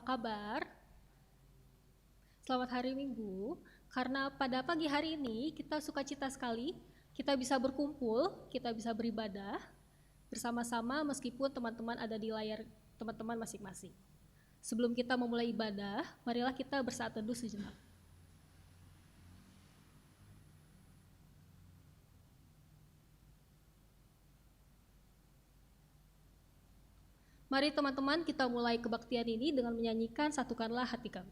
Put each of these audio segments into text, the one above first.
kabar? Selamat hari Minggu. Karena pada pagi hari ini kita sukacita sekali, kita bisa berkumpul, kita bisa beribadah bersama-sama meskipun teman-teman ada di layar teman-teman masing-masing. Sebelum kita memulai ibadah, marilah kita bersaat teduh sejenak. Mari teman-teman kita mulai kebaktian ini dengan menyanyikan Satukanlah Hati Kami.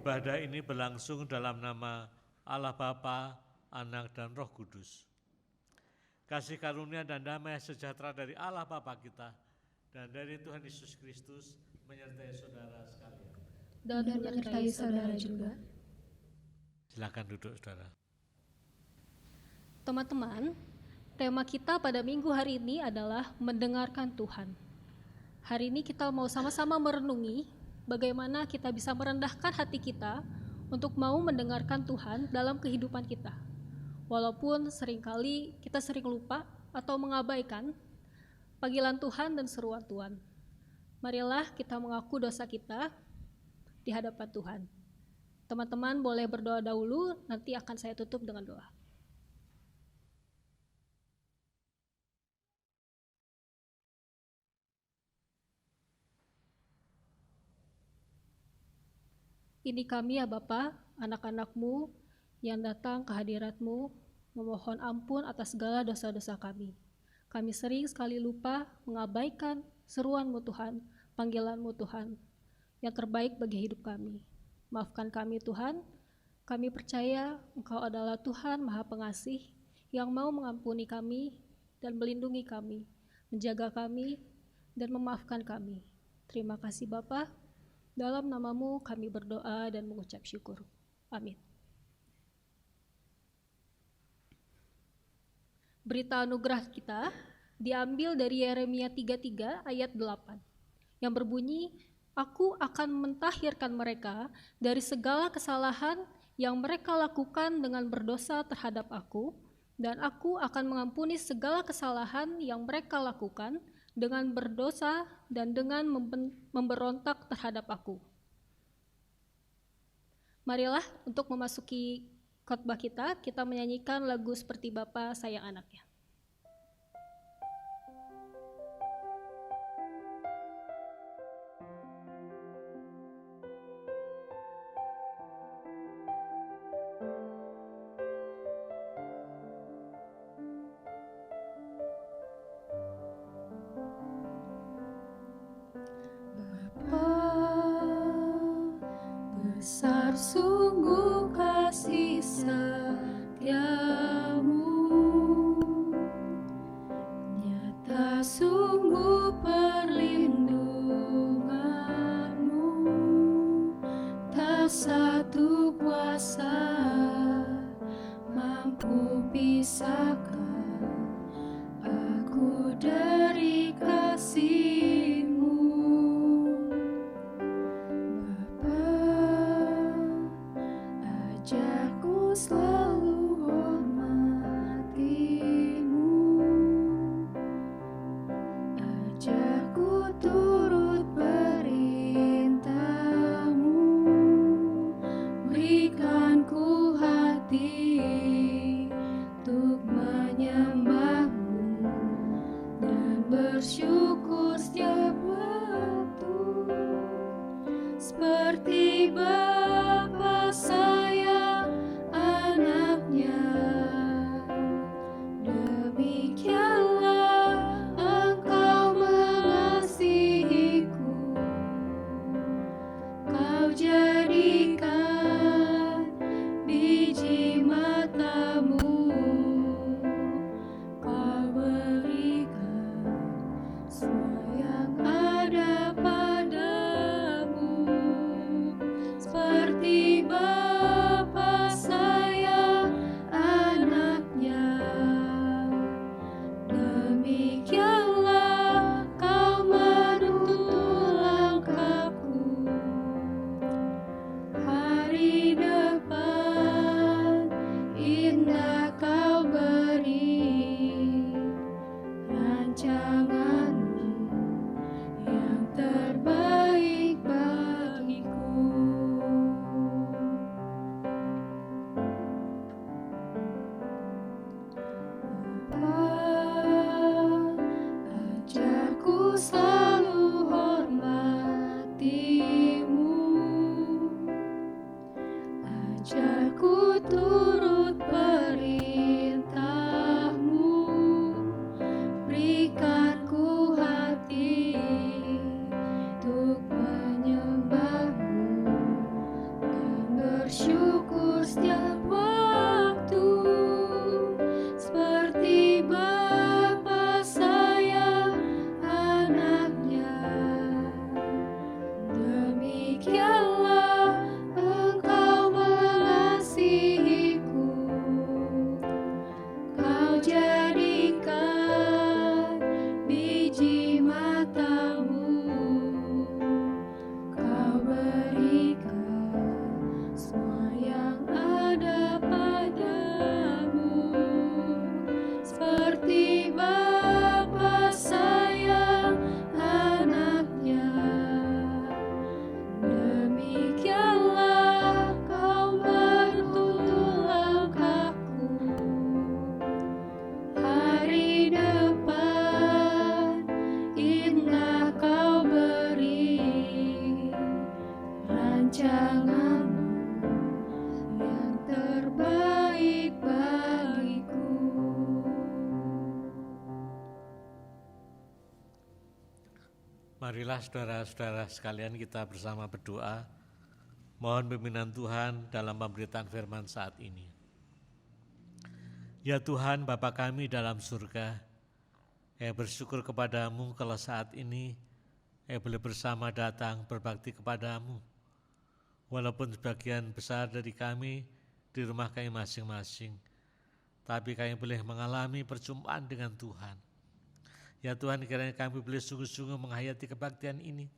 Ibadah ini berlangsung dalam nama Allah Bapa, Anak, dan Roh Kudus. Kasih karunia dan damai sejahtera dari Allah Bapa kita dan dari Tuhan Yesus Kristus menyertai saudara sekalian. Dan menyertai saudara juga. Silakan duduk, saudara. Teman-teman, tema kita pada minggu hari ini adalah mendengarkan Tuhan. Hari ini kita mau sama-sama merenungi bagaimana kita bisa merendahkan hati kita untuk mau mendengarkan Tuhan dalam kehidupan kita. Walaupun seringkali kita sering lupa atau mengabaikan panggilan Tuhan dan seruan Tuhan. Marilah kita mengaku dosa kita di hadapan Tuhan. Teman-teman boleh berdoa dahulu, nanti akan saya tutup dengan doa. Ini kami ya Bapa, anak-anak-Mu yang datang ke hadirat-Mu, memohon ampun atas segala dosa-dosa kami. Kami sering sekali lupa mengabaikan seruan-Mu Tuhan, panggilan-Mu Tuhan, yang terbaik bagi hidup kami. Maafkan kami Tuhan, kami percaya Engkau adalah Tuhan Maha Pengasih yang mau mengampuni kami dan melindungi kami, menjaga kami dan memaafkan kami. Terima kasih Bapa. Dalam nama-Mu kami berdoa dan mengucap syukur. Amin. Berita anugerah kita diambil dari Yeremia 33 ayat 8 yang berbunyi, Aku akan mentahirkan mereka dari segala kesalahan yang mereka lakukan dengan berdosa terhadap aku, dan aku akan mengampuni segala kesalahan yang mereka lakukan dengan berdosa dan dengan memberontak terhadap aku. Marilah untuk memasuki khotbah kita menyanyikan lagu Seperti Bapa Sayang Anaknya. Besar sungguh kasih setiamu, nyata sungguh perlindunganmu, tak satu kuasa mampu pisahkan aku dari kasih-Mu. Ajarku selalu hormati-Mu, ajarku turut perintah-Mu, berikanku hati untuk menyembah-Mu dan bersyukur setiap waktu, seperti Bapa sayang anaknya, demikianlah Engkau mengasihiku. Kau jadikan biji mata-Mu, Kau berikan semua yang ada padamu, seperti Bapa sayang anaknya, demikianlah Kau menuntun langkahku. Hari depan indah Kau beri, rancangan-Mu yang terbaik bagiku. Ajarku selalu hormati-Mu, ajarku turut perintah-Mu, berikanku hati untuk menyembah-Mu dan bersyukur setiap waktu, seperti Bapa sayang anaknya, demikianlah Engkau mengasihiku. Kau jadikan biji mata-Mu, Kau berikan semua yang ada padamu, seperti Bapa sayang anaknya, demikianlah Kau menuntun langkahku. Hari depan indah Kau beri, rancangan-Mu yang terbaik bagiku. Marilah saudara-saudara sekalian kita bersama berdoa, mohon pimpinan Tuhan dalam pemberitaan firman saat ini. Ya Tuhan, Bapa kami dalam surga, bersyukur kepadamu kalau saat ini boleh bersama datang berbakti kepadamu. Walaupun sebagian besar dari kami di rumah kami masing-masing, tapi kami boleh mengalami perjumpaan dengan Tuhan. Ya Tuhan, kiranya kami boleh sungguh-sungguh menghayati kebaktian ini.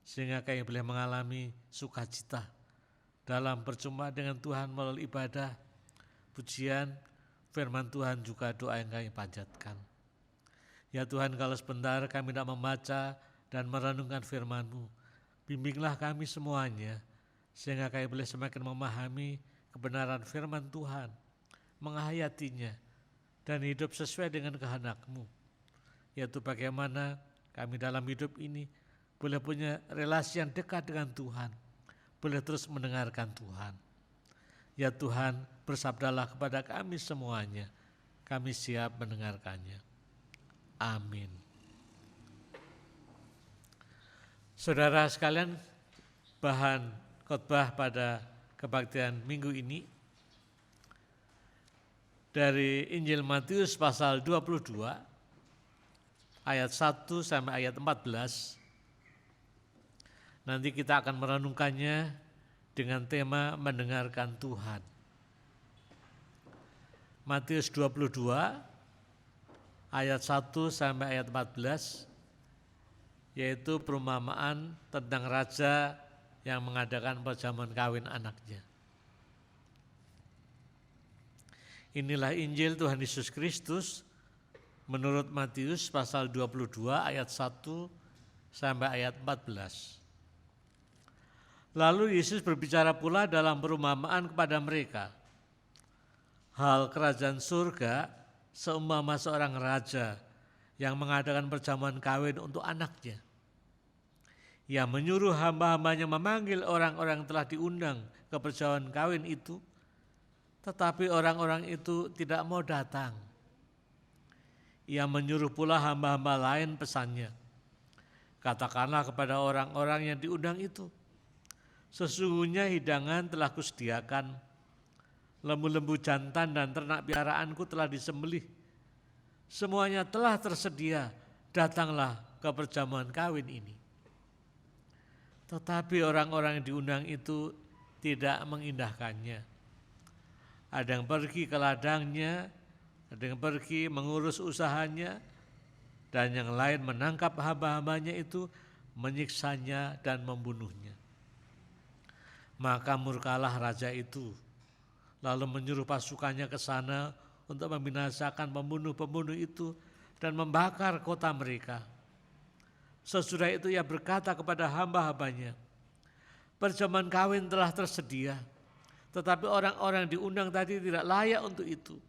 sehingga kami boleh mengalami sukacita dalam berjumpa dengan Tuhan melalui ibadah, pujian, firman Tuhan juga doa yang kami panjatkan. Ya Tuhan, kalau sebentar kami tidak membaca dan merenungkan firman-Mu, bimbinglah kami semuanya, sehingga kami boleh semakin memahami kebenaran firman Tuhan, menghayatinya, dan hidup sesuai dengan kehendak-Mu, yaitu bagaimana kami dalam hidup ini boleh punya relasi yang dekat dengan Tuhan, boleh terus mendengarkan Tuhan. Ya Tuhan, bersabdalah kepada kami semuanya, kami siap mendengarkannya. Amin. Saudara sekalian, bahan khotbah pada kebaktian minggu ini dari Injil Matius pasal 22 ayat 1 sampai ayat 14. Nanti kita akan merenungkannya dengan tema mendengarkan Tuhan. Matius 22 ayat 1 sampai ayat 14, yaitu perumpamaan tentang raja yang mengadakan perjamuan kawin anaknya. Inilah Injil Tuhan Yesus Kristus menurut Matius pasal 22 ayat 1 sampai ayat 14. Lalu Yesus berbicara pula dalam perumpamaan kepada mereka. Hal kerajaan surga seumpama seorang raja yang mengadakan perjamuan kawin untuk anaknya. Ia menyuruh hamba-hambanya memanggil orang-orang yang telah diundang ke perjamuan kawin itu, tetapi orang-orang itu tidak mau datang. Ia menyuruh pula hamba-hamba lain pesannya. Katakanlah kepada orang-orang yang diundang itu, sesungguhnya hidangan telah kusediakan, lembu-lembu jantan dan ternak piaraanku telah disembelih. Semuanya telah tersedia, datanglah ke perjamuan kawin ini. Tetapi orang-orang yang diundang itu tidak mengindahkannya. Ada yang pergi ke ladangnya, ada yang pergi mengurus usahanya, dan yang lain menangkap hamba-hambanya itu, menyiksanya dan membunuhnya. Maka murkalah raja itu, lalu menyuruh pasukannya ke sana untuk membinasakan pembunuh-pembunuh itu dan membakar kota mereka. Sesudah itu ia berkata kepada hamba-hambanya, perjamuan kawin telah tersedia, tetapi orang-orang diundang tadi tidak layak untuk itu.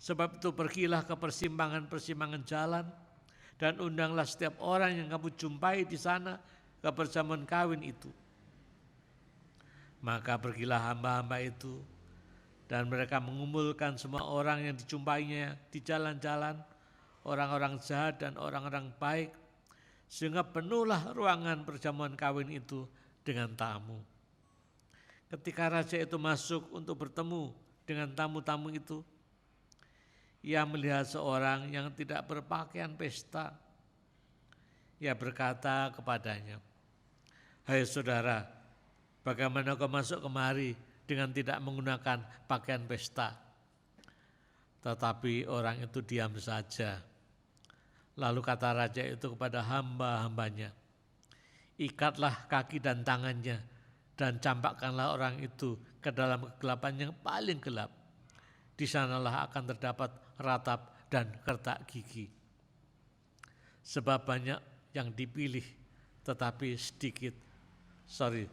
Sebab itu pergilah ke persimpangan-persimpangan jalan dan undanglah setiap orang yang kamu jumpai di sana ke perjamuan kawin itu. Maka pergilah hamba-hamba itu dan mereka mengumpulkan semua orang yang dijumpainya di jalan-jalan, orang-orang jahat dan orang-orang baik, sehingga penuhlah ruangan perjamuan kawin itu dengan tamu. Ketika raja itu masuk untuk bertemu dengan tamu-tamu itu, ia melihat seorang yang tidak berpakaian pesta. Ia berkata kepadanya, "Hai saudara, bagaimana kau masuk kemari dengan tidak menggunakan pakaian pesta?" Tetapi orang itu diam saja. Lalu kata raja itu kepada hamba-hambanya, "Ikatlah kaki dan tangannya dan campakkanlah orang itu ke dalam kegelapan yang paling gelap. Di sanalah akan terdapat ratap dan kertak gigi. Sebab banyak yang dipilih tetapi sedikit,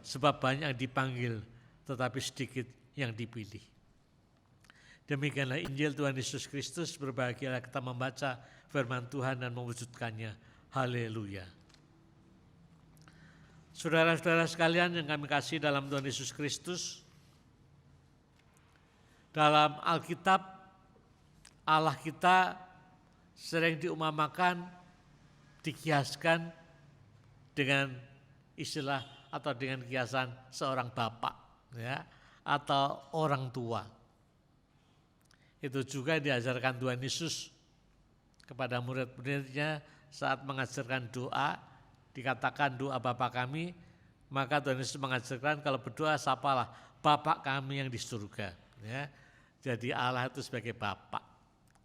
sebab banyak yang dipanggil tetapi sedikit yang dipilih." Demikianlah Injil Tuhan Yesus Kristus. Berbahagialah kita membaca firman Tuhan dan mewujudkannya. Haleluya. Saudara-saudara sekalian yang kami kasih dalam Tuhan Yesus Kristus, dalam Alkitab Allah kita sering diumpamakan, dikiaskan dengan istilah atau dengan kiasan seorang bapak, ya, atau orang tua. Itu juga diajarkan Tuhan Yesus kepada murid-muridnya saat mengajarkan doa, dikatakan doa Bapa kami, maka Tuhan Yesus mengajarkan kalau berdoa sapalah Bapa kami yang di surga. Ya. Jadi Allah itu sebagai Bapa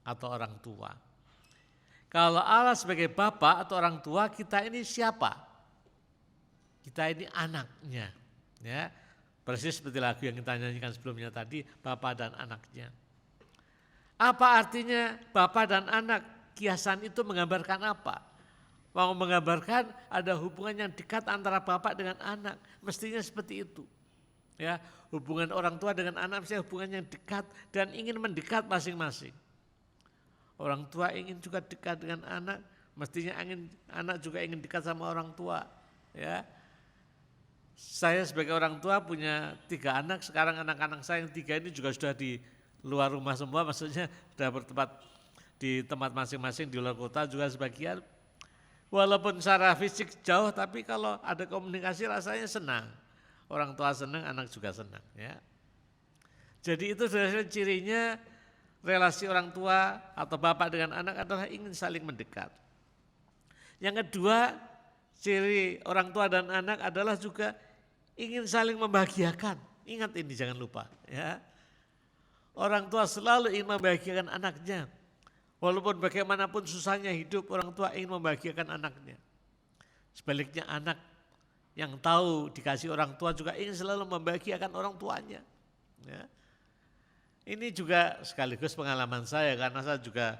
atau orang tua. Kalau Allah sebagai Bapa atau orang tua, kita ini siapa? Kita ini anaknya, ya. Persis seperti lagu yang kita nyanyikan sebelumnya tadi, Bapa dan anaknya. Apa artinya Bapa dan anak? Kiasan itu menggambarkan apa? Mau menggambarkan ada hubungan yang dekat antara Bapa dengan anak, mestinya seperti itu. Ya, hubungan orang tua dengan anak mestinya hubungan yang dekat dan ingin mendekat masing-masing. Orang tua ingin juga dekat dengan anak, mestinya anak juga ingin dekat sama orang tua, ya. Saya sebagai orang tua punya 3 anak, sekarang anak-anak saya yang 3 ini juga sudah di luar rumah semua, maksudnya sudah bertempat di tempat masing-masing di luar kota juga sebagian. Walaupun secara fisik jauh, tapi kalau ada komunikasi rasanya senang. Orang tua senang, anak juga senang, ya. Jadi itu cirinya relasi orang tua atau bapak dengan anak adalah ingin saling mendekat. Yang kedua, ciri orang tua dan anak adalah juga ingin saling membahagiakan. Ingat ini, jangan lupa, ya. Orang tua selalu ingin membahagiakan anaknya. Walaupun bagaimanapun susahnya hidup, orang tua ingin membahagiakan anaknya. Sebaliknya anak yang tahu dikasih orang tua juga ingin selalu membahagiakan orang tuanya, ya. Ini juga sekaligus pengalaman saya, karena saya juga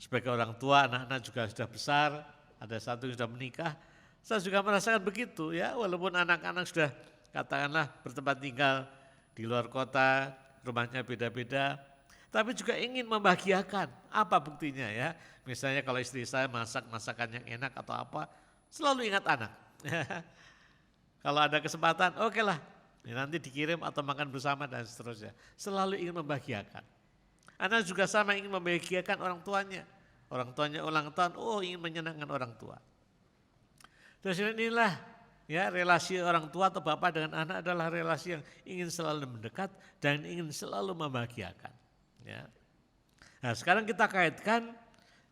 sebagai orang tua, anak-anak juga sudah besar, ada satu yang sudah menikah. Saya juga merasakan begitu, ya, walaupun anak-anak sudah katakanlah bertempat tinggal di luar kota, rumahnya beda-beda, tapi juga ingin membahagiakan. Apa buktinya, ya? Misalnya kalau istri saya masak masakan yang enak atau apa, selalu ingat anak. Kalau ada kesempatan, oke lah, nanti dikirim atau makan bersama dan seterusnya. Selalu ingin membahagiakan. Anak juga sama ingin membahagiakan orang tuanya. Orang tuanya ulang tahun, ingin menyenangkan orang tua. Terus inilah, ya, relasi orang tua atau bapak dengan anak adalah relasi yang ingin selalu mendekat dan ingin selalu membahagiakan, ya. Nah, sekarang kita kaitkan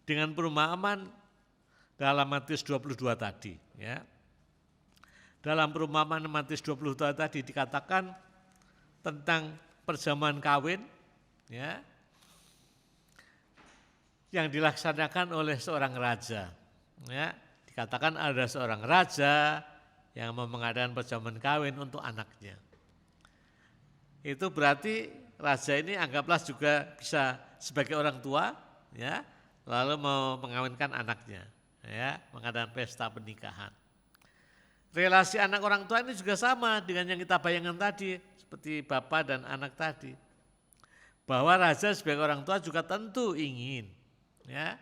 dengan perumpamaan dalam Matius 22 tadi, ya. Dalam perumpamaan Matius 22 tadi dikatakan tentang perjamuan kawin, ya, yang dilaksanakan oleh seorang raja, ya. Dikatakan ada seorang raja yang mau mengadakan perjamuan kawin untuk anaknya. Itu berarti raja ini anggaplah juga bisa sebagai orang tua, ya, lalu mau mengawinkan anaknya, ya, mengadakan pesta pernikahan. Relasi anak orang tua ini juga sama dengan yang kita bayangkan tadi, seperti bapak dan anak tadi. Bahwa raja sebagai orang tua juga tentu ingin, ya,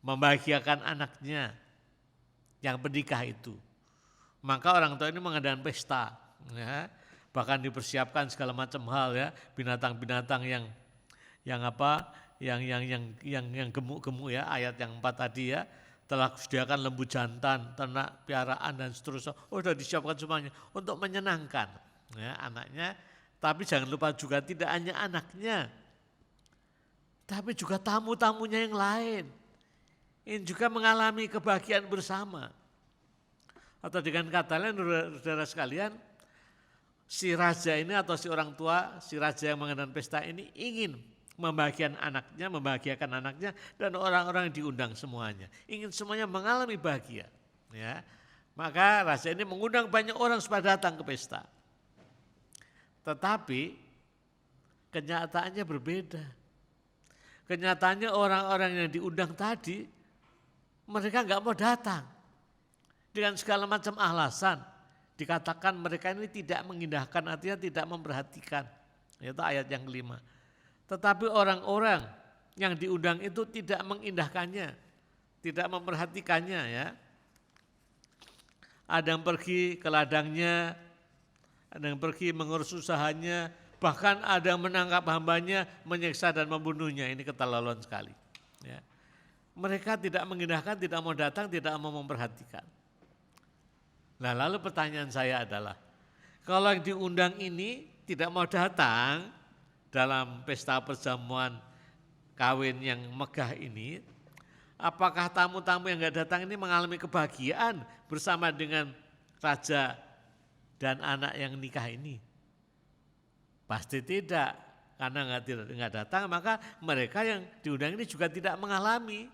membahagiakan anaknya yang menikah itu. Maka orang tua ini mengadakan pesta, ya, bahkan dipersiapkan segala macam hal, ya, binatang-binatang yang gemuk-gemuk, ya, ayat yang 4 tadi, ya, telah disediakan lembu jantan, ternak piaraan dan seterusnya. Sudah disiapkan semuanya untuk menyenangkan, ya, anaknya. Tapi jangan lupa juga tidak hanya anaknya, tapi juga tamu-tamunya yang lain. Ini juga mengalami kebahagiaan bersama. Atau dengan kata lain, saudara sekalian, si raja ini atau si orang tua, si raja yang mengadakan pesta ini ingin membahagiakan anaknya dan orang-orang yang diundang semuanya. Ingin semuanya mengalami bahagia, ya. Maka raja ini mengundang banyak orang supaya datang ke pesta. Tetapi kenyataannya berbeda. Kenyataannya orang-orang yang diundang tadi, mereka enggak mau datang. Dengan segala macam alasan, dikatakan mereka ini tidak mengindahkan, artinya tidak memperhatikan. Itu ayat yang 5. Tetapi orang-orang yang diundang itu tidak mengindahkannya, tidak memperhatikannya, ya. Ada yang pergi ke ladangnya, ada yang pergi mengurus usahanya, bahkan ada yang menangkap hambanya, menyiksa dan membunuhnya. Ini keterlaluan sekali, ya. Mereka tidak mengindahkan, tidak mau datang, tidak mau memperhatikan. Nah, lalu pertanyaan saya adalah, kalau yang diundang ini tidak mau datang dalam pesta perjamuan kawin yang megah ini, apakah tamu-tamu yang enggak datang ini mengalami kebahagiaan bersama dengan raja dan anak yang nikah ini? Pasti tidak, karena enggak datang, maka mereka yang diundang ini juga tidak mengalami.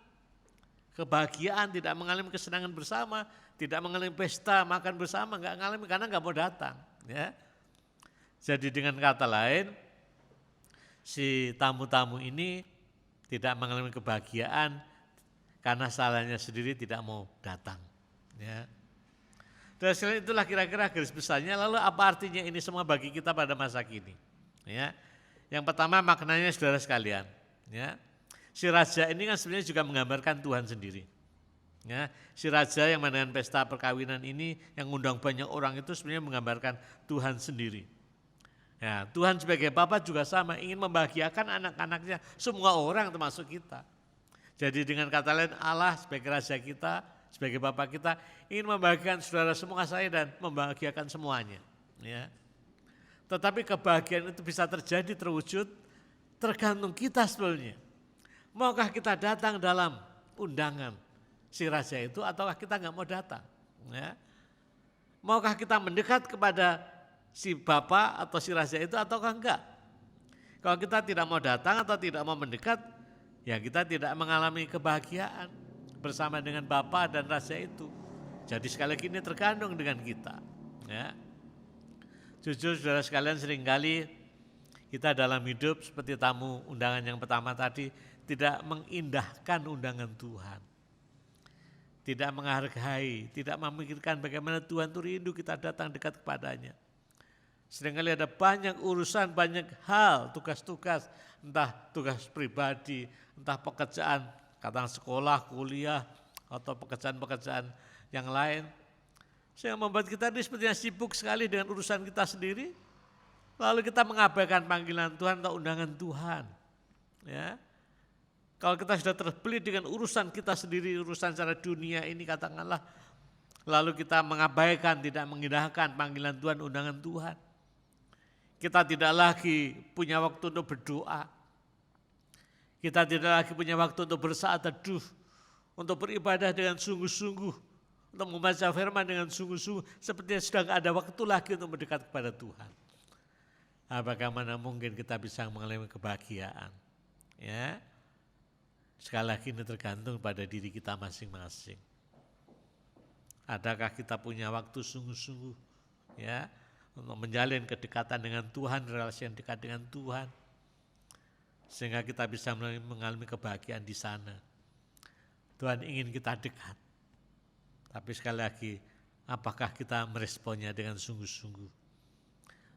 kebahagiaan, tidak mengalami kesenangan bersama, tidak mengalami pesta, makan bersama, nggak mengalami karena nggak mau datang. Ya. Jadi dengan kata lain, si tamu-tamu ini tidak mengalami kebahagiaan karena salahnya sendiri tidak mau datang. Ya. Dan selain itulah kira-kira garis besarnya. Lalu apa artinya ini semua bagi kita pada masa kini? Ya. Yang pertama maknanya saudara sekalian. Ya. Si raja ini kan sebenarnya juga menggambarkan Tuhan sendiri. Ya, si raja yang mengadakan pesta perkawinan ini yang ngundang banyak orang itu sebenarnya menggambarkan Tuhan sendiri. Ya, Tuhan sebagai Bapa juga sama, ingin membahagiakan anak-anaknya, semua orang termasuk kita. Jadi dengan kata lain Allah sebagai raja kita, sebagai Bapa kita ingin membahagiakan saudara semua saya dan membahagiakan semuanya. Ya. Tetapi kebahagiaan itu bisa terjadi terwujud tergantung kita sebenarnya. Maukah kita datang dalam undangan si raja itu ataukah kita nggak mau datang? Ya. Maukah kita mendekat kepada si Bapa atau si raja itu ataukah enggak? Kalau kita tidak mau datang atau tidak mau mendekat, ya kita tidak mengalami kebahagiaan bersama dengan Bapa dan raja itu. Jadi sekali lagi ini tergantung dengan kita. Ya. Jujur saudara sekalian, seringkali kita dalam hidup seperti tamu undangan yang pertama tadi, tidak mengindahkan undangan Tuhan. Tidak menghargai, tidak memikirkan bagaimana Tuhan itu rindu kita datang dekat kepadanya. Seringkali ada banyak urusan, banyak hal, tugas-tugas, entah tugas pribadi, entah pekerjaan, katakan sekolah, kuliah, atau pekerjaan-pekerjaan yang lain. Sehingga membuat kita ini sepertinya sibuk sekali dengan urusan kita sendiri, lalu kita mengabaikan panggilan Tuhan atau undangan Tuhan. Ya. Kalau kita sudah terbelit dengan urusan kita sendiri, urusan secara dunia ini katakanlah, lalu kita mengabaikan, tidak mengindahkan panggilan Tuhan, undangan Tuhan. Kita tidak lagi punya waktu untuk berdoa. Kita tidak lagi punya waktu untuk bersaat teduh, untuk beribadah dengan sungguh-sungguh, untuk membaca firman dengan sungguh-sungguh, sepertinya sudah tidak ada waktu lagi untuk mendekat kepada Tuhan. Bagaimana mungkin kita bisa mengalami kebahagiaan? Ya. Sekali lagi ini tergantung pada diri kita masing-masing. Adakah kita punya waktu sungguh-sungguh ya untuk menjalin kedekatan dengan Tuhan, relasi yang dekat dengan Tuhan, sehingga kita bisa mengalami kebahagiaan di sana. Tuhan ingin kita dekat. Tapi sekali lagi, apakah kita meresponnya dengan sungguh-sungguh?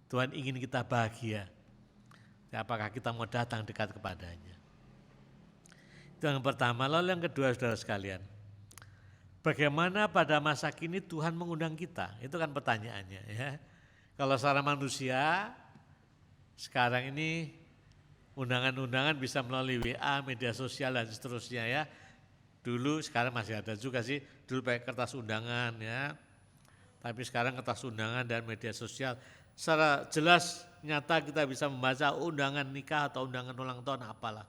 Tuhan ingin kita bahagia. Apakah kita mau datang dekat kepadanya? Itu yang pertama. Lalu yang kedua saudara sekalian, bagaimana pada masa kini Tuhan mengundang kita? Itu kan pertanyaannya ya. Kalau secara manusia, sekarang ini undangan-undangan bisa melalui WA, media sosial dan seterusnya ya. Dulu, sekarang masih ada juga sih, dulu pakai kertas undangan ya. Tapi sekarang kertas undangan dan media sosial, secara jelas nyata kita bisa membaca undangan nikah atau undangan ulang tahun apalah.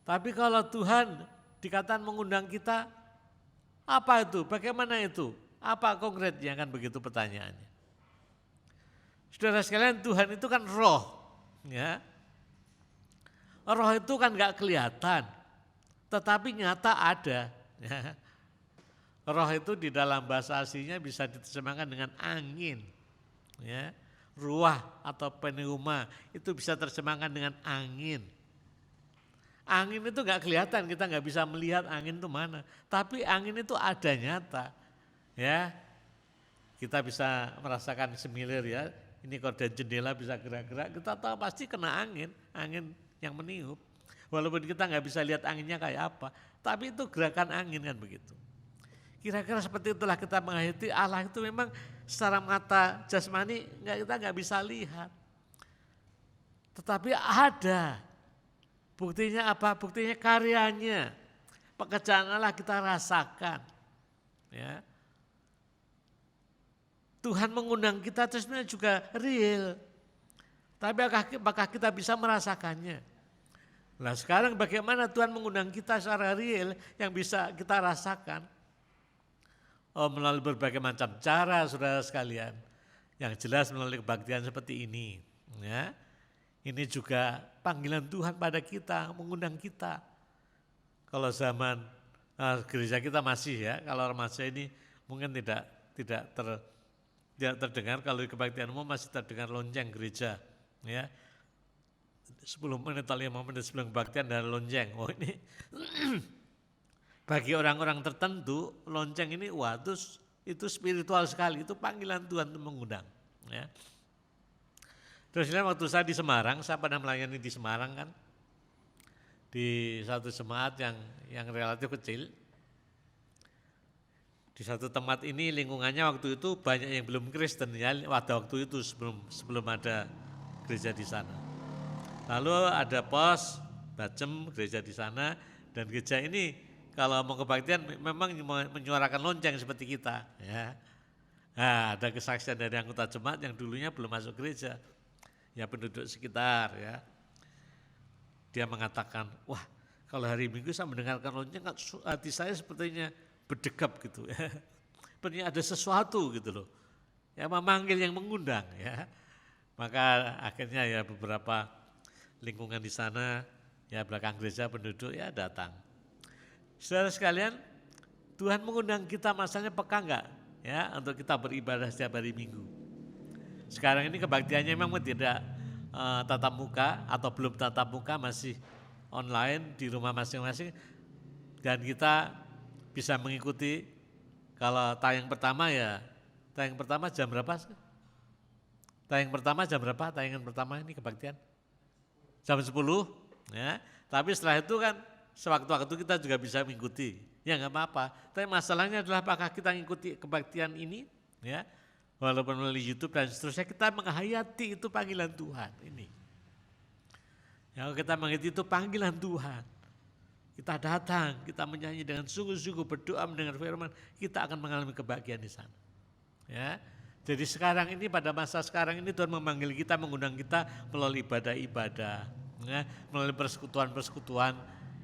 Tapi kalau Tuhan dikatakan mengundang kita, apa itu? Bagaimana itu? Apa konkretnya? Kan begitu pertanyaannya. Saudara sekalian, Tuhan itu kan roh. Ya. Roh itu kan gak kelihatan, tetapi nyata ada. Ya. Roh itu di dalam bahasa aslinya bisa diterjemahkan dengan angin. Ya. Ruah atau pneuma itu bisa terjemahkan dengan angin. Angin itu gak kelihatan, kita gak bisa melihat angin itu mana. Tapi angin itu ada nyata. Ya, kita bisa merasakan semilir ya. Ini kalau dari jendela bisa gerak-gerak, kita tahu pasti kena angin, angin yang meniup. Walaupun kita gak bisa lihat anginnya kayak apa, tapi itu gerakan angin kan begitu. Kira-kira seperti itulah kita menghayati Allah itu memang secara mata jasmani kita gak bisa lihat. Tetapi ada. Buktinya apa? Buktinya karyanya. Pekerjaan Allah kita rasakan. Ya. Tuhan mengundang kita itu sebenarnya juga real. Tapi apakah kita bisa merasakannya? Nah sekarang bagaimana Tuhan mengundang kita secara real yang bisa kita rasakan? Oh, melalui berbagai macam cara saudara sekalian. Yang jelas melalui kebaktian seperti ini. Ya. Ini juga panggilan Tuhan pada kita, mengundang kita. Kalau zaman gereja kita masih ya, kalau remaja ini mungkin tidak terdengar, kalau di kebaktian umum masih terdengar lonceng gereja ya. 10 menit atau 5 menit sebelum kebaktian ada lonceng. Oh ini bagi orang-orang tertentu lonceng ini itu spiritual sekali, itu panggilan Tuhan untuk mengundang ya. Terus waktu saya di Semarang, saya pernah melayani di Semarang kan, di satu jemaat yang relatif kecil. Di satu tempat ini lingkungannya waktu itu banyak yang belum Kristen ya, waktu itu sebelum ada gereja di sana. Lalu ada pos Bacem gereja di sana, dan gereja ini kalau mau kebaktian memang menyuarakan lonceng seperti kita ya. Nah, ada kesaksian dari anggota jemaat yang dulunya belum masuk gereja, ya penduduk sekitar ya. Dia mengatakan, wah kalau hari Minggu saya mendengarkan lonceng, hati saya sepertinya berdegap gitu ya. Sepertinya ada sesuatu gitu loh, yang memanggil, yang mengundang ya. Maka akhirnya ya beberapa lingkungan di sana, ya belakang gereja penduduk ya datang. Saudara sekalian, Tuhan mengundang kita, masalahnya peka enggak ya untuk kita beribadah setiap hari Minggu. Sekarang ini kebaktiannya memang tidak tatap muka atau belum tatap muka, masih online di rumah masing-masing, dan kita bisa mengikuti. Kalau tayang pertama jam berapa? Tayangan pertama ini kebaktian? Jam 10 ya. Tapi setelah itu kan sewaktu-waktu kita juga bisa mengikuti. Ya enggak apa-apa. Tapi masalahnya adalah apakah kita mengikuti kebaktian ini ya, walaupun melalui YouTube dan seterusnya, kita menghayati itu panggilan Tuhan ini. Ya, kalau kita mengikuti itu panggilan Tuhan, kita datang, kita menyanyi dengan sungguh-sungguh, berdoa mendengar firman, kita akan mengalami kebahagiaan di sana. Ya. Jadi sekarang ini, pada masa sekarang ini Tuhan memanggil kita, mengundang kita melalui ibadah-ibadah, ya, melalui persekutuan-persekutuan.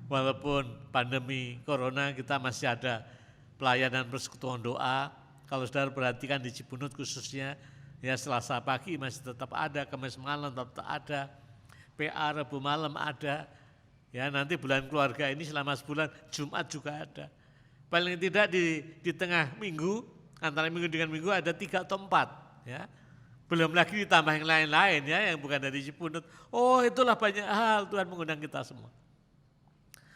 Walaupun pandemi corona, kita masih ada pelayanan persekutuan doa. Kalau saudara perhatikan di Cibunut khususnya, ya Selasa pagi masih tetap ada, Kamis malam tetap ada, PA Rabu malam ada. Ya, nanti bulan keluarga ini selama sebulan, Jumat juga ada. Paling tidak di tengah minggu, antara minggu dengan minggu ada 3 atau 4. Ya. Belum lagi ditambah yang lain-lain ya, yang bukan dari Cibunut. Oh, itulah banyak hal Tuhan mengundang kita semua.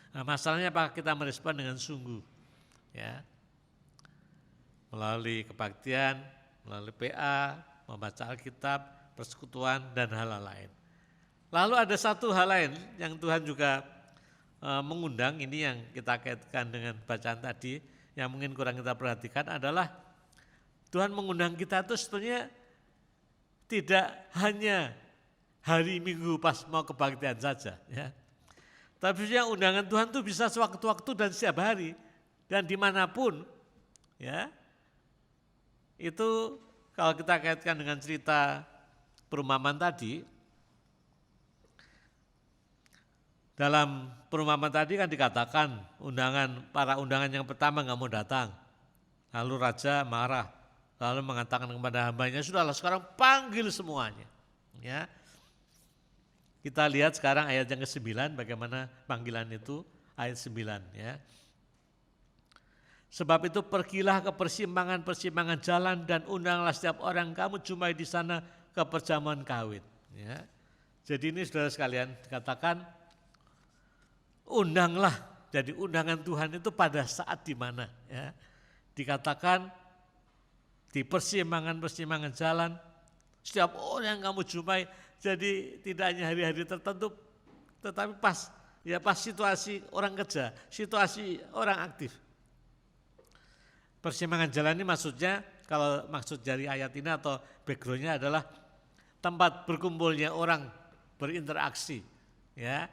Nah, masalahnya apakah kita merespon dengan sungguh ya, melalui kebaktian, melalui PA, membaca Alkitab, persekutuan, dan hal-hal lain. Lalu ada satu hal lain yang Tuhan juga mengundang, ini yang kita kaitkan dengan bacaan tadi, yang mungkin kurang kita perhatikan adalah Tuhan mengundang kita itu sebetulnya tidak hanya hari Minggu pas mau kebaktian saja ya. Tapi yang undangan Tuhan itu bisa sewaktu-waktu dan setiap hari dan dimanapun ya. Itu kalau kita kaitkan dengan cerita perumpamaan tadi, dalam perumpamaan tadi kan dikatakan para undangan yang pertama nggak mau datang, lalu raja marah, lalu mengatakan kepada hambanya, sudahlah sekarang panggil semuanya ya. Kita lihat sekarang ayat yang ke-9 bagaimana panggilan itu, ayat 9 ya. Sebab itu pergilah ke persimpangan-persimpangan jalan dan undanglah setiap orang kamu jumpai di sana ke perjamuan kawin. Ya. Jadi ini saudara sekalian dikatakan undanglah, jadi undangan Tuhan itu pada saat di mana ya. Dikatakan di persimpangan-persimpangan jalan setiap orang yang kamu jumpai. Jadi tidak hanya hari-hari tertentu, tetapi pas situasi orang kerja, situasi orang aktif. Persimpangan jalan ini maksudnya, kalau maksud dari ayat ini atau backgroundnya adalah tempat berkumpulnya orang berinteraksi, ya,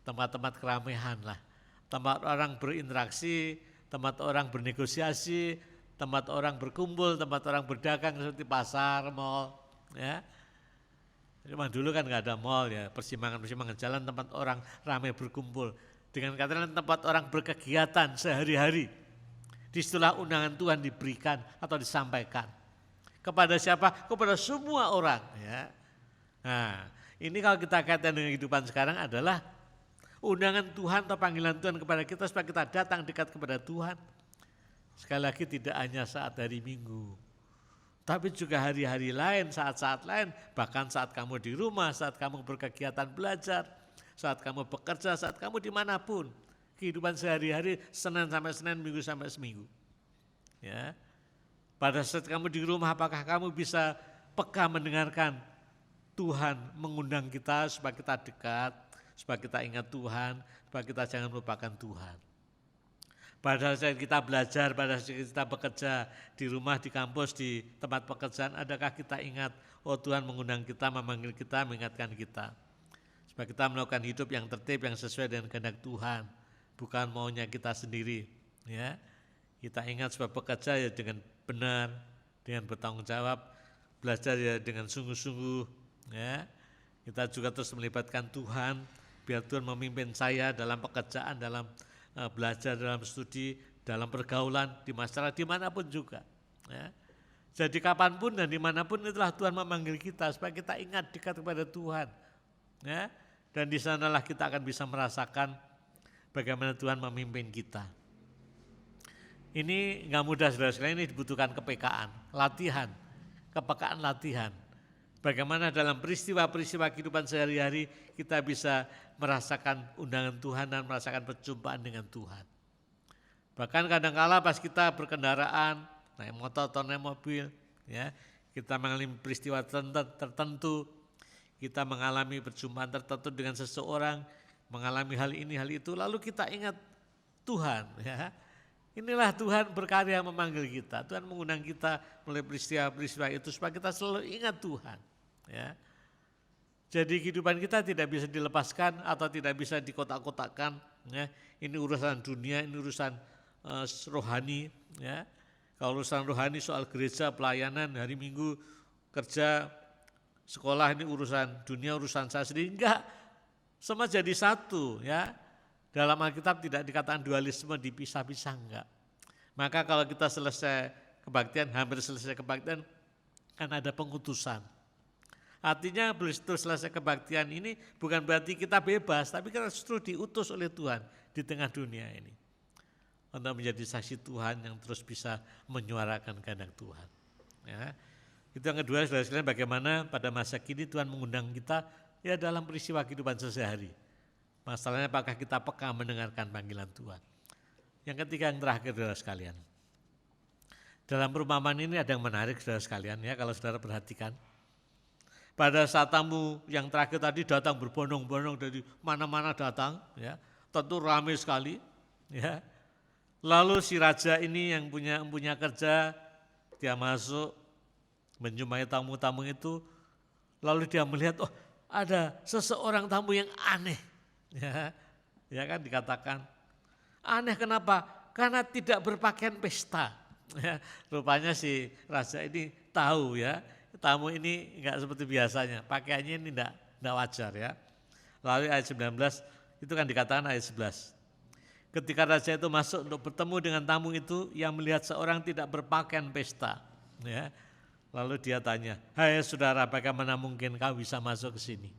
tempat-tempat keramaian lah, tempat orang berinteraksi, tempat orang bernegosiasi, tempat orang berkumpul, tempat orang berdagang seperti pasar, mal, ya. Cuma dulu kan nggak ada mall ya, persimpangan jalan tempat orang ramai berkumpul. Dengan kata lain tempat orang berkegiatan sehari-hari. Disitulah undangan Tuhan diberikan atau disampaikan. Kepada siapa? Kepada semua orang ya. Nah, ini kalau kita kaitkan dengan kehidupan sekarang adalah undangan Tuhan atau panggilan Tuhan kepada kita supaya kita datang dekat kepada Tuhan. Sekali lagi tidak hanya saat hari Minggu, tapi juga hari-hari lain, saat-saat lain, bahkan saat kamu di rumah, saat kamu berkegiatan belajar, saat kamu bekerja, saat kamu dimanapun. Kehidupan sehari-hari, Senin sampai Senin, Minggu sampai Seminggu. Ya. Pada saat kamu di rumah, apakah kamu bisa peka mendengarkan Tuhan mengundang kita supaya kita dekat, supaya kita ingat Tuhan, supaya kita jangan melupakan Tuhan. Pada saat kita belajar, pada saat kita bekerja di rumah, di kampus, di tempat pekerjaan, adakah kita ingat, oh Tuhan mengundang kita, memanggil kita, mengingatkan kita. Supaya kita melakukan hidup yang tertib, yang sesuai dengan kehendak Tuhan, bukan maunya kita sendiri. Ya, kita ingat supaya bekerja ya dengan benar, dengan bertanggung jawab, belajar ya dengan sungguh-sungguh. Ya, kita juga terus melibatkan Tuhan, biar Tuhan memimpin saya dalam pekerjaan, dalam belajar, dalam studi, dalam pergaulan, di masyarakat, dimanapun juga. Ya. Jadi kapanpun dan dimanapun itulah Tuhan memanggil kita, supaya kita ingat dekat kepada Tuhan. Ya. Dan di sanalah kita akan bisa merasakan bagaimana Tuhan memimpin kita. Ini enggak mudah saudara sekalian, ini dibutuhkan kepekaan, latihan, kepekaan latihan. Bagaimana dalam peristiwa-peristiwa kehidupan sehari-hari kita bisa merasakan undangan Tuhan dan merasakan perjumpaan dengan Tuhan. Bahkan kadang-kala pas kita berkendaraan, naik motor atau naik mobil, ya, kita mengalami peristiwa tertentu, kita mengalami perjumpaan tertentu dengan seseorang, mengalami hal ini, hal itu, lalu kita ingat Tuhan. Ya. Inilah Tuhan berkarya memanggil kita, Tuhan mengundang kita melalui peristiwa-peristiwa itu supaya kita selalu ingat Tuhan. Ya. Jadi kehidupan kita tidak bisa dilepaskan atau tidak bisa dikotak-kotakkan. Ya. Ini urusan dunia, ini urusan rohani. Ya. Kalau urusan rohani soal gereja, pelayanan, hari Minggu, kerja, sekolah, ini urusan dunia, urusan saya sendiri. Enggak, semua jadi satu. Ya. Dalam Alkitab tidak dikatakan dualisme, dipisah-pisah, enggak. Maka kalau kita selesai kebaktian, hampir selesai kebaktian, kan ada pengutusan. Artinya begitu selesai kebaktian ini bukan berarti kita bebas, tapi kita justru diutus oleh Tuhan di tengah dunia ini. Untuk menjadi saksi Tuhan yang terus bisa menyuarakan kehendak Tuhan. Ya. Itu yang kedua, saudara sekalian, bagaimana pada masa kini Tuhan mengundang kita ya dalam peristiwa kehidupan sehari-hari. Masalahnya apakah kita peka mendengarkan panggilan Tuhan. Yang ketiga, yang terakhir, saudara sekalian. Dalam perumpamaan ini ada yang menarik, saudara sekalian, ya, kalau saudara perhatikan. Pada saat tamu yang terakhir tadi datang berbondong-bondong dari mana-mana datang, ya, tentu ramai sekali. Ya. Lalu si raja ini yang punya kerja, dia masuk menjumpai tamu-tamu itu, lalu dia melihat, oh ada seseorang tamu yang aneh. Ya kan dikatakan aneh, kenapa? Karena tidak berpakaian pesta. Ya, rupanya si raja ini tahu ya, tamu ini enggak seperti biasanya, pakaiannya ini enggak wajar ya. Lalu ayat 19 itu kan dikatakan ayat 11. Ketika raja itu masuk untuk bertemu dengan tamu itu, ia melihat seorang tidak berpakaian pesta. Ya. Lalu dia tanya, hai saudara, bagaimana mungkin kau bisa masuk ke sini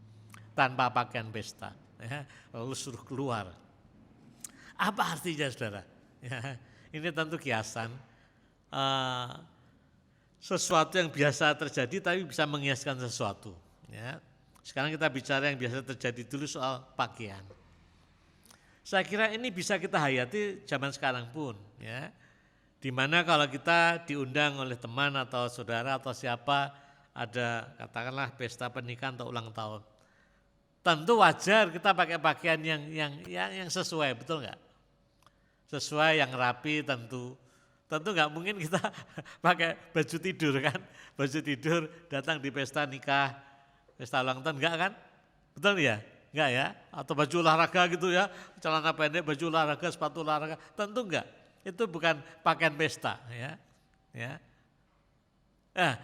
tanpa pakaian pesta? Ya, lalu suruh keluar. Apa artinya, saudara? Ya, ini tentu kiasan, sesuatu yang biasa terjadi tapi bisa menghiaskan sesuatu. Ya. Sekarang kita bicara yang biasa terjadi dulu soal pakaian. Saya kira ini bisa kita hayati zaman sekarang pun. Ya. Dimana kalau kita diundang oleh teman atau saudara atau siapa, ada katakanlah pesta pernikahan atau ulang tahun. Tentu wajar kita pakai pakaian yang sesuai, betul enggak? Sesuai, yang rapi tentu. Tentu enggak mungkin kita pakai baju tidur kan. Baju tidur datang di pesta nikah, pesta ulang tahun, enggak kan? Betul ya? Enggak ya? Atau baju olahraga gitu ya, celana pendek, baju olahraga, sepatu olahraga, tentu enggak. Itu bukan pakaian pesta ya. Ya. Nah,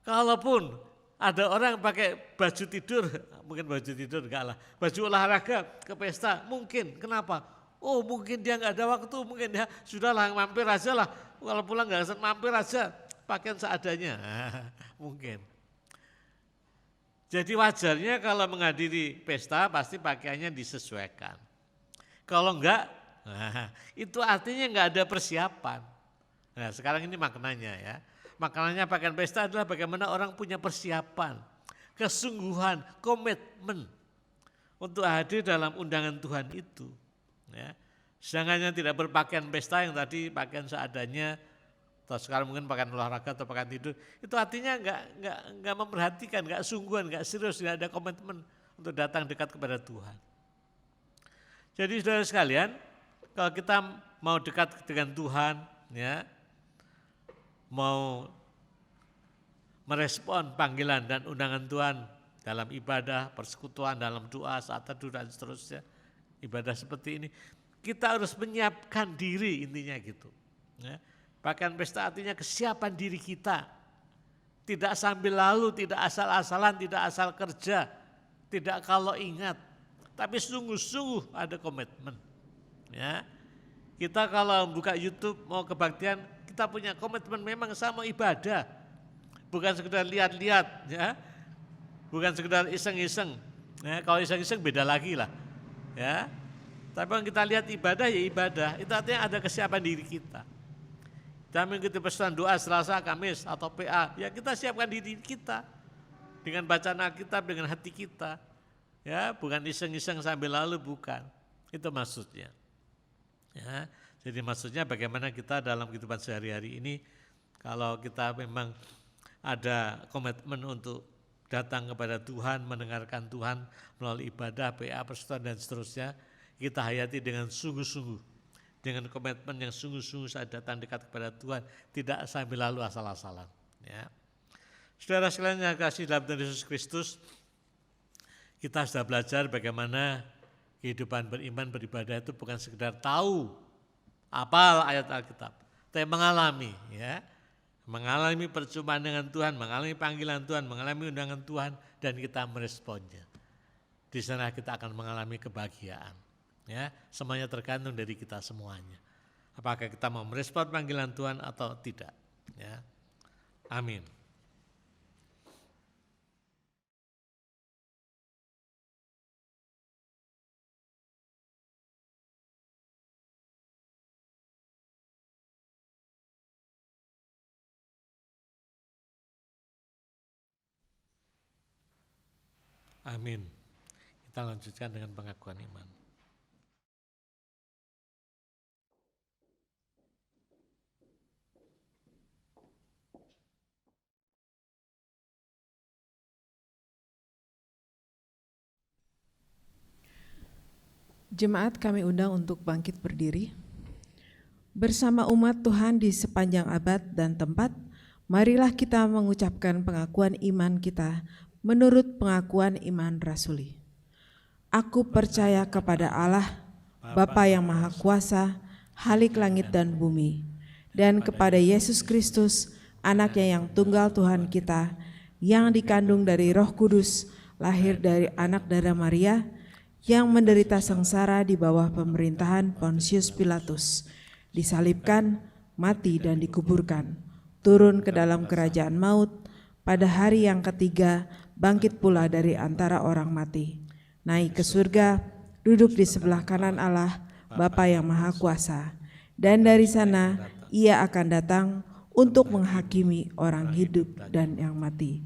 kalaupun ada orang pakai baju tidur, mungkin baju tidur enggak lah, baju olahraga ke pesta, mungkin. Kenapa? Oh mungkin dia enggak ada waktu, mungkin dia sudahlah mampir aja lah, kalau pulang enggak mampir aja, pakaian seadanya, mungkin. Jadi wajarnya kalau menghadiri pesta pasti pakaiannya disesuaikan. Kalau enggak, nah, itu artinya enggak ada persiapan. Nah sekarang ini maknanya ya. Maknanya pakaian pesta adalah bagaimana orang punya persiapan, kesungguhan, komitmen untuk hadir dalam undangan Tuhan itu. Ya. Sedangkan yang tidak berpakaian pesta yang tadi pakaian seadanya, atau sekarang mungkin pakaian olahraga atau pakaian tidur, itu artinya enggak memperhatikan, enggak sungguhan, enggak serius, enggak ada komitmen untuk datang dekat kepada Tuhan. Jadi saudara sekalian, kalau kita mau dekat dengan Tuhan, ya, mau merespon panggilan dan undangan Tuhan dalam ibadah, persekutuan, dalam doa, saat teduh dan seterusnya, ibadah seperti ini, kita harus menyiapkan diri intinya gitu. Ya. Pakaian pesta artinya kesiapan diri kita, tidak sambil lalu, tidak asal-asalan, tidak asal kerja, tidak kalau ingat, tapi sungguh-sungguh ada komitmen. Ya. Kita kalau buka YouTube mau kebaktian, kita punya komitmen memang sama ibadah. Bukan sekedar lihat-lihat, ya. Bukan sekedar iseng-iseng. Ya, kalau iseng-iseng beda lagi lah. Ya. Tapi kalau kita lihat ibadah ya ibadah, itu artinya ada kesiapan diri kita. Kita mengikuti pesan doa Selasa, Kamis atau PA, ya kita siapkan diri kita dengan bacaan Alkitab dengan hati kita. Ya, bukan iseng-iseng sambil lalu, bukan. Itu maksudnya. Ya, jadi maksudnya bagaimana kita dalam kehidupan sehari-hari ini, kalau kita memang ada komitmen untuk datang kepada Tuhan, mendengarkan Tuhan melalui ibadah, PA, persekutuan dan seterusnya, kita hayati dengan sungguh-sungguh, dengan komitmen yang sungguh-sungguh saya datang dekat kepada Tuhan, tidak sambil lalu asal-asalan. Ya. Saudara sekalian yang kasih dalam Tuhan Yesus Kristus, kita sudah belajar bagaimana kehidupan beriman beribadah itu bukan sekedar tahu, hafal ayat Alkitab, tapi mengalami, ya, mengalami perjumpaan dengan Tuhan, mengalami panggilan Tuhan, mengalami undangan Tuhan, dan kita meresponnya. Di sana kita akan mengalami kebahagiaan. Ya, semuanya tergantung dari kita semuanya. Apakah kita mau merespon panggilan Tuhan atau tidak? Ya, amin. Amin. Kita lanjutkan dengan pengakuan iman. Jemaat kami undang untuk bangkit berdiri. Bersama umat Tuhan di sepanjang abad dan tempat, marilah kita mengucapkan pengakuan iman kita menurut pengakuan iman rasuli. Aku percaya kepada Allah, Bapa yang Maha Kuasa, Halik langit dan bumi, dan kepada Yesus Kristus, Anaknya yang tunggal Tuhan kita, yang dikandung dari Roh Kudus, lahir dari anak darah Maria, yang menderita sengsara di bawah pemerintahan Pontius Pilatus, disalibkan, mati dan dikuburkan, turun ke dalam kerajaan maut, pada hari yang ketiga bangkit pula dari antara orang mati, naik ke surga, duduk di sebelah kanan Allah, Bapa yang Maha Kuasa, dan dari sana Ia akan datang untuk menghakimi orang hidup dan yang mati.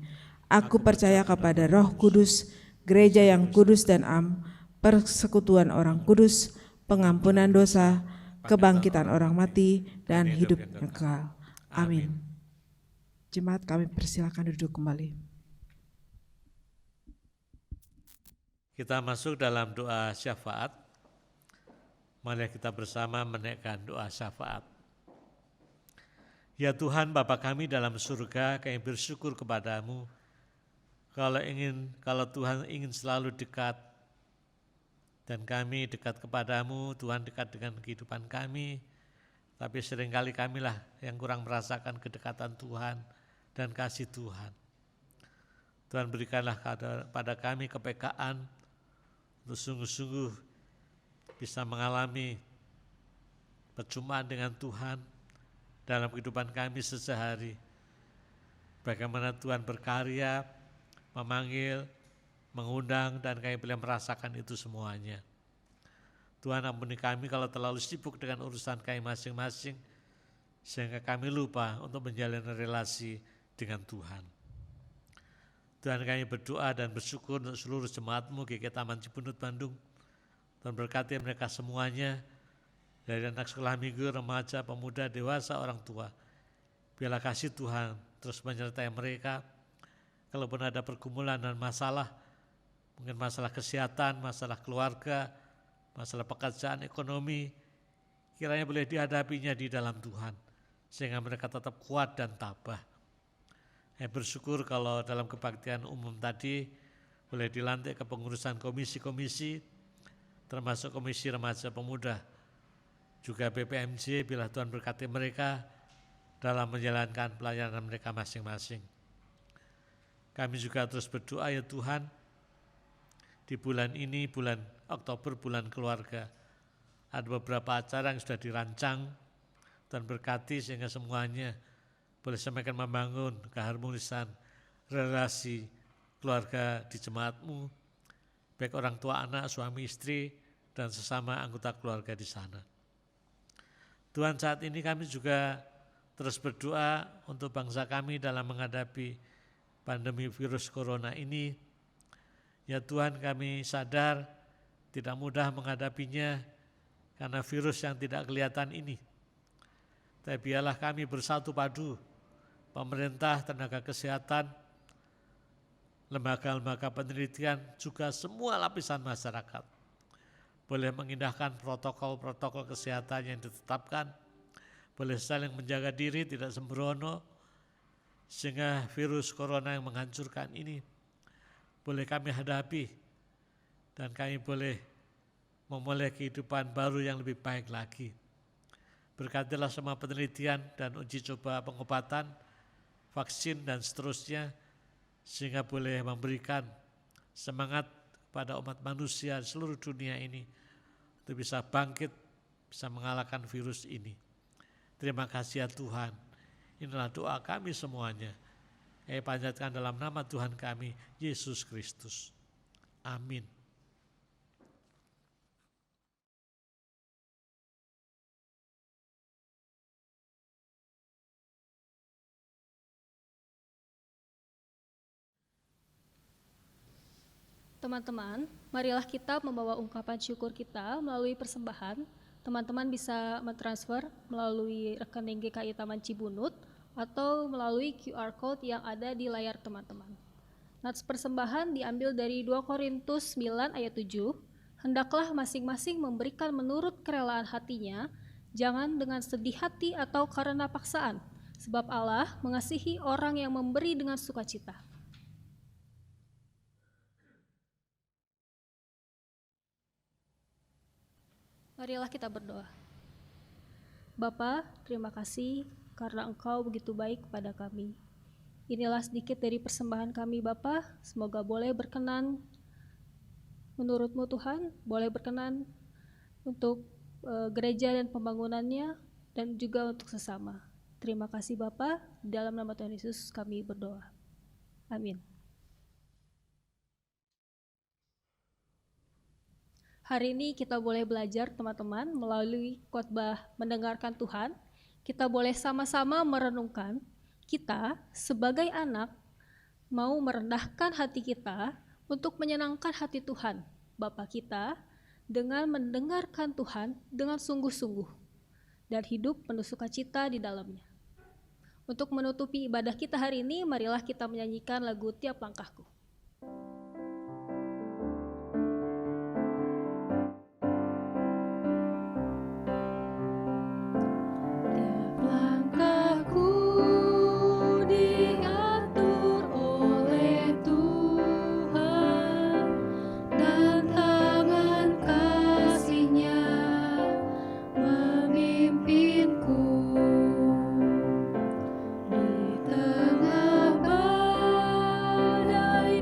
Aku percaya kepada Roh Kudus, gereja yang kudus dan am, persekutuan orang kudus, pengampunan dosa, kebangkitan orang mati, dan hidup kekal. Amin. Jemaat kami persilakan duduk kembali. Kita masuk dalam doa syafaat. Mari kita bersama menaikkan doa syafaat. Ya Tuhan Bapa kami dalam surga, kami bersyukur kepadamu. Kalau Tuhan ingin selalu dekat, dan kami dekat kepadamu, Tuhan dekat dengan kehidupan kami, tapi seringkali kamilah yang kurang merasakan kedekatan Tuhan dan kasih Tuhan. Tuhan berikanlah pada kami kepekaan untuk sungguh-sungguh bisa mengalami perjumpaan dengan Tuhan dalam kehidupan kami sehari-hari. Bagaimana Tuhan berkarya, memanggil, mengundang, dan kami boleh merasakan itu semuanya. Tuhan ampuni kami kalau terlalu sibuk dengan urusan kami masing-masing, sehingga kami lupa untuk menjalin relasi dengan Tuhan. Tuhan, kami berdoa dan bersyukur untuk seluruh jemaat-Mu GKI Taman Cibunut Bandung. Tuhan berkati mereka semuanya, dari anak sekolah minggu, remaja, pemuda, dewasa, orang tua. Biarlah kasih Tuhan terus menyertai mereka. Kalaupun ada pergumulan dan masalah, mungkin masalah kesehatan, masalah keluarga, masalah pekerjaan, ekonomi, kiranya boleh dihadapinya di dalam Tuhan, sehingga mereka tetap kuat dan tabah. Saya bersyukur kalau dalam kebaktian umum tadi boleh dilantik ke pengurusan komisi-komisi, termasuk Komisi Remaja Pemuda, juga BPMJ, bila Tuhan berkati mereka dalam menjalankan pelayanan mereka masing-masing. Kami juga terus berdoa, ya Tuhan, di bulan ini, bulan Oktober, bulan keluarga, ada beberapa acara yang sudah dirancang. Tuhan berkati sehingga semuanya boleh semakin membangun keharmonisan relasi keluarga di jemaat-Mu, baik orang tua, anak, suami, istri, dan sesama anggota keluarga di sana. Tuhan, saat ini kami juga terus berdoa untuk bangsa kami dalam menghadapi pandemi virus corona ini. Ya Tuhan, kami sadar tidak mudah menghadapinya karena virus yang tidak kelihatan ini. Tapi biarlah kami bersatu padu, pemerintah, tenaga kesehatan, lembaga-lembaga penelitian, juga semua lapisan masyarakat boleh mengindahkan protokol-protokol kesehatan yang ditetapkan, boleh saling menjaga diri, tidak sembrono, sehingga virus corona yang menghancurkan ini boleh kami hadapi, dan kami boleh memulai kehidupan baru yang lebih baik lagi. Berkatilah semua penelitian dan uji coba pengobatan, vaksin dan seterusnya, sehingga boleh memberikan semangat kepada umat manusia di seluruh dunia ini untuk bisa bangkit, bisa mengalahkan virus ini. Terima kasih ya Tuhan. Inilah doa kami semuanya. Kami panjatkan dalam nama Tuhan kami, Yesus Kristus. Amin. Teman-teman, marilah kita membawa ungkapan syukur kita melalui persembahan. Teman-teman bisa mentransfer melalui rekening GKI Taman Cibunut atau melalui QR Code yang ada di layar teman-teman. Nats persembahan diambil dari 2 Korintus 9 ayat 7. Hendaklah masing-masing memberikan menurut kerelaan hatinya, jangan dengan sedih hati atau karena paksaan, sebab Allah mengasihi orang yang memberi dengan sukacita. Marilah kita berdoa. Bapa, terima kasih karena Engkau begitu baik kepada kami. Inilah sedikit dari persembahan kami Bapa, semoga boleh berkenan menurut-Mu Tuhan, boleh berkenan untuk gereja dan pembangunannya, dan juga untuk sesama. Terima kasih Bapa, dalam nama Tuhan Yesus kami berdoa. Amin. Hari ini kita boleh belajar teman-teman melalui khotbah mendengarkan Tuhan. Kita boleh sama-sama merenungkan kita sebagai anak mau merendahkan hati kita untuk menyenangkan hati Tuhan Bapa kita dengan mendengarkan Tuhan dengan sungguh-sungguh dan hidup penuh sukacita di dalamnya. Untuk menutupi ibadah kita hari ini, marilah kita menyanyikan lagu Tiap Langkahku. Di tengah badai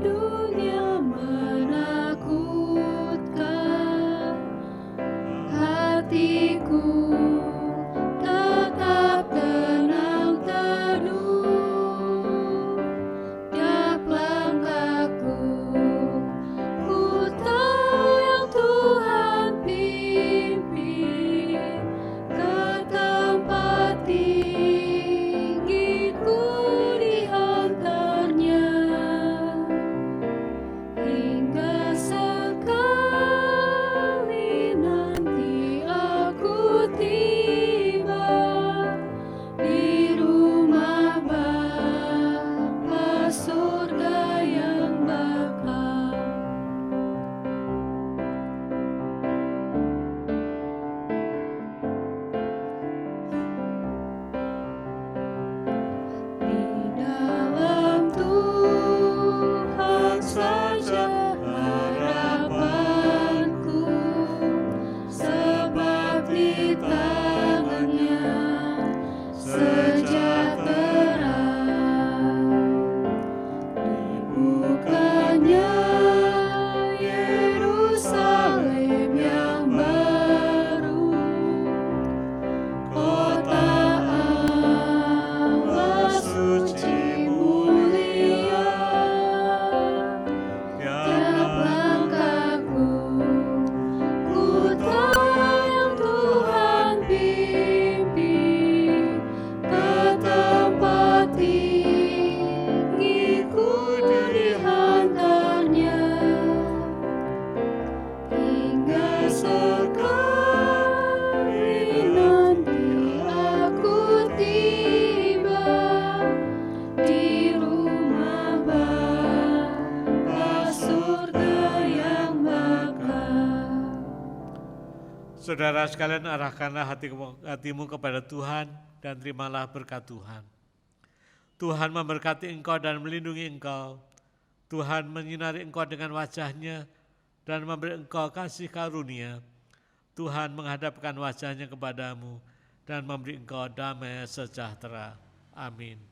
Saudara sekalian, arahkanlah hatimu kepada Tuhan dan terimalah berkat Tuhan. Tuhan memberkati engkau dan melindungi engkau. Tuhan menyinari engkau dengan wajah-Nya dan memberi engkau kasih karunia. Tuhan menghadapkan wajah-Nya kepadamu dan memberi engkau damai sejahtera. Amin.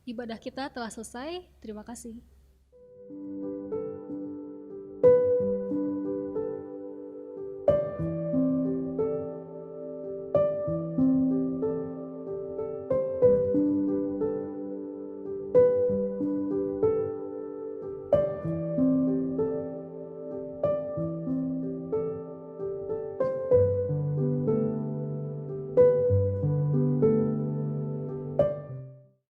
Ibadah kita telah selesai. Terima kasih.